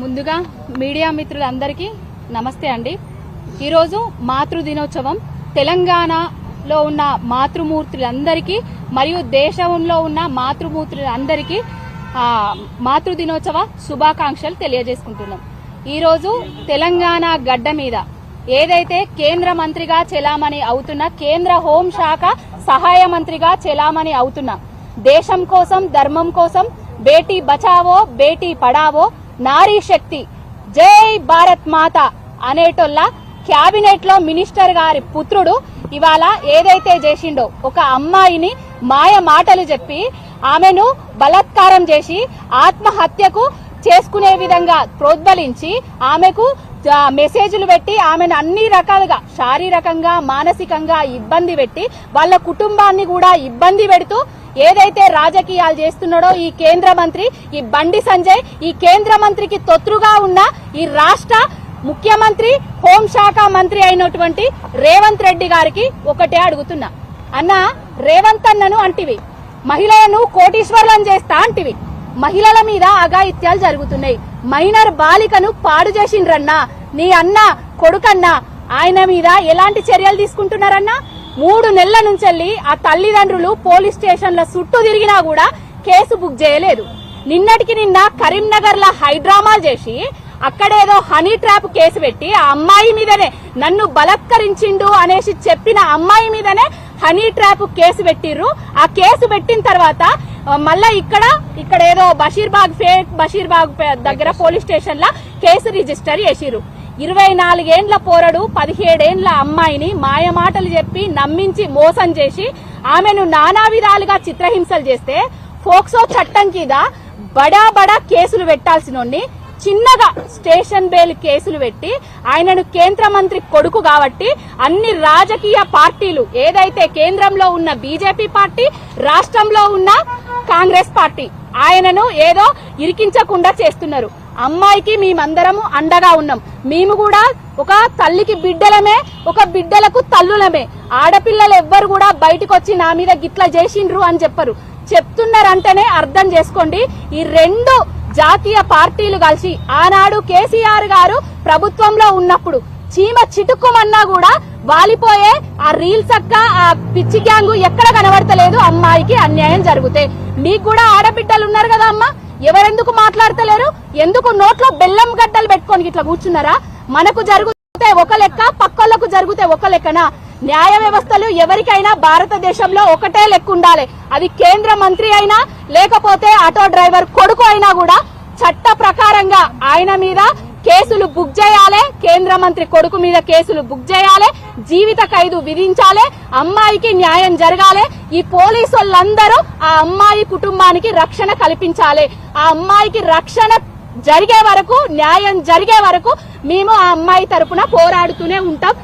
ముందుగా మీడియా మిత్రులందరికీ నమస్తే అండి. ఈరోజు మాతృ దినోత్సవం. తెలంగాణలో ఉన్న మాతృమూర్తులందరికీ మరియు దేశంలో ఉన్న మాతృమూర్తులందరికీ మాతృ దినోత్సవ శుభాకాంక్షలు తెలియజేసుకుంటున్నాం. ఈరోజు తెలంగాణ గడ్డ మీద ఏదైతే కేంద్ర మంత్రిగా చెలామణి అవుతున్న, కేంద్ర హోంశాఖ సహాయ మంత్రిగా చెలామణి అవుతున్న, దేశం కోసం ధర్మం కోసం బేటీ బచావో బేటీ పడావో నారీ శక్తి జై భారత్ మాత అనేటోళ్ళ క్యాబినెట్ లో మినిస్టర్ గారి పుత్రుడు ఇవాళ ఏదైతే చేసిండో, ఒక అమ్మాయిని మాయ మాటలు చెప్పి ఆమెను బలాత్కారం చేసి ఆత్మహత్యకు చేసుకునే విధంగా ప్రోద్బలించి ఆమెకు మెసేజ్లు పెట్టి ఆమెను అన్ని రకాలుగా శారీరకంగా మానసికంగా ఇబ్బంది పెట్టి వాళ్ళ కుటుంబాన్ని కూడా ఇబ్బంది పెడుతూ ఏదైతే రాజకీయాలు చేస్తున్నాడో ఈ కేంద్ర మంత్రి, ఈ బండి సంజయ్, ఈ కేంద్ర మంత్రికి తొత్రుగా ఉన్న ఈ రాష్ట్ర ముఖ్యమంత్రి హోంశాఖ మంత్రి అయినటువంటి రేవంత్ రెడ్డి గారికి ఒకటే అడుగుతున్నా. అన్న, రేవంత్ అన్నను అంటివి, మహిళలను కోటీశ్వర్లను చేస్తా అంటివి, మహిళల మీద అఘాయిత్యాలు జరుగుతున్నాయి, మైనర్ బాలికను పాడు చేసిండ్రన్నా, నీ అన్న కొడుకన్నా ఆయన మీద ఎలాంటి చర్యలు తీసుకుంటున్నారన్నా? 3 నెలల నుంచి ఆ తల్లిదండ్రులు పోలీస్ స్టేషన్ల చుట్టూ తిరిగినా కూడా కేసు బుక్ చేయలేదు. నిన్నటికి నిన్న కరీంనగర్ లో హైడ్రామాలు చేసి అక్కడేదో హనీ ట్రాప్ కేసు పెట్టి ఆ అమ్మాయి మీదనే, నన్ను బలత్కరించిండు అనేసి చెప్పిన అమ్మాయి మీదనే హనీ ట్రాప్ కేసు పెట్టిర్రు. ఆ కేసు పెట్టిన తర్వాత మళ్ళా ఇక్కడ ఏదో బషీర్బాగ్ దగ్గర పోలీస్ స్టేషన్ లా కేసు రిజిస్టర్ చేసిర్రు. 24 ఏండ్ల పోరడు 17 ఏండ్ల అమ్మాయిని మాయమాటలు చెప్పి నమ్మించి మోసం చేసి ఆమెను నానా విధాలుగా చిత్రహింసలు చేస్తే ఫోక్సో చట్టం కింద బడా కేసులు పెట్టాల్సినోన్ని చిన్నగా స్టేషన్ బెయిల్ కేసులు పెట్టి ఆయనను కేంద్ర మంత్రి కొడుకు కాబట్టి అన్ని రాజకీయ పార్టీలు, ఏదైతే కేంద్రంలో ఉన్న బీజేపీ పార్టీ, రాష్ట్రంలో ఉన్న కాంగ్రెస్ పార్టీ ఆయనను ఏదో ఇరికించకుండా చేస్తున్నారు. అమ్మాయికి మేమందరము అండగా ఉన్నాం. మేము కూడా ఒక తల్లికి బిడ్డలమే, ఒక బిడ్డలకు తల్లులమే. ఆడపిల్లలు ఎవ్వరు కూడా బయటకు వచ్చి నా మీద గిట్లా చేసిండ్రు అని చెప్పరు. చెప్తున్నారంటేనే అర్థం చేసుకోండి. ఈ 2 జాతీయ పార్టీలు కలిసి ఆనాడు కేసీఆర్ గారు ప్రభుత్వంలో ఉన్నప్పుడు చీమ చిటుక్కుమన్నా కూడా వాలిపోయే ఆ రీల్స్ అక్క, ఆ పిచ్చి గ్యాంగు ఎక్కడ కనబడతలేదు. అమ్మాయికి అన్యాయం జరిగితే మీకు కూడా ఆడబిడ్డలు ఉన్నారు కదా అమ్మా, ఎవరెందుకు మాట్లాడతలేరు? ఎందుకు నోట్లో బెల్లం గడ్డలు పెట్టుకొని ఇట్లా కూర్చున్నారా? మనకు జరిగితే ఒక లెక్క, పక్కోళ్లకు జరిగితే ఒక లెక్కనా? న్యాయ వ్యవస్థలు ఎవరికైనా భారతదేశంలో ఒకటే లెక్క ఉండాలి. అది కేంద్ర మంత్రి అయినా లేకపోతే ఆటో డ్రైవర్ కొడుకు అయినా కూడా చట్ట ప్రకారంగా ఆయన మీద కేసులు బుక్ చేయాలి. కేంద్ర మంత్రి కొడుకు మీద కేసులు బుక్ చేయాలి, జీవిత ఖైదు విధించాలి, అమ్మాయికి న్యాయం జరగాలి. ఈ పోలీసు వాళ్ళందరూ ఆ అమ్మాయి కుటుంబానికి రక్షణ కల్పించాలి. ఆ అమ్మాయికి రక్షణ జరిగే వరకు, న్యాయం జరిగే వరకు మేము ఆ అమ్మాయి తరపున పోరాడుతూనే ఉంటాం.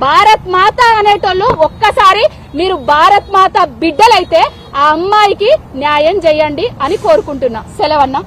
భారత్ మాత అనేటోళ్ళు ఒక్కసారి మీరు భారత్ మాత బిడ్డలైతే ఆ అమ్మాయికి న్యాయం చేయండి అని కోరుకుంటున్నా. సెలవన్నా.